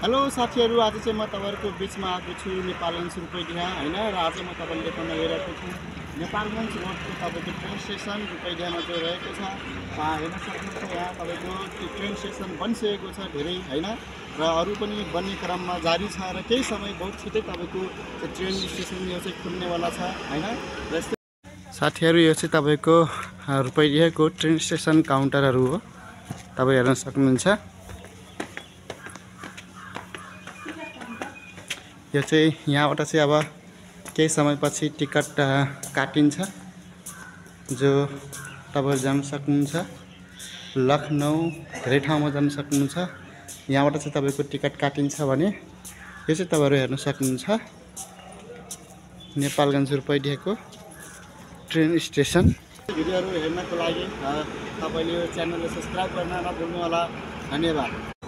Hello साथीहरू, आज चाहिँ म तपाईँहरूको बिचमा आएको छु नेपालगञ्ज रुपैडिया हैन। र आज म तपाईँलाई देखाउन गइरहेको छु नेपालगञ्ज रोडको तपाईँको ट्रेन स्टेसन रुपैडियामा जो रहेको छ। हेर्न सक्नुहुन्छ यहाँ तपाईँको ट्रेन स्टेसन बनिसकेको छ धेरै हैन, र अरू पनि बन्ने क्रममा जारी छ र केही समय बहुत छिटै तपाईँको ट्रेन स्टेसन यो चाहिँ खुल्नेवाला छ हैन। र साथीहरू, यो चाहिँ तपाईँको रुपैडियाको ट्रेन स्टेसन काउन्टरहरू हो, तपाईँ हेर्न सक्नुहुन्छ। यो चाहिँ यहाँबाट चाहिँ अब केही समयपछि टिकट काटिन्छ, जो तपाईहरु जान सक्नुहुन्छ। लखनऊ धेरै ठाउँमा जान सक्नुहुन्छ। यहाँबाट चाहिँ तपाईको टिकट काटिन्छ भने यो चाहिँ तपाईहरु हेर्न सक्नुहुन्छ नेपालगञ्ज रुपैडियाको ट्रेन स्टेसन। भिडियोहरु हेर्नको लागि तपाईले यो च्यानललाई सब्स्क्राइब गर्न नभुल्नु होला। धन्यवाद।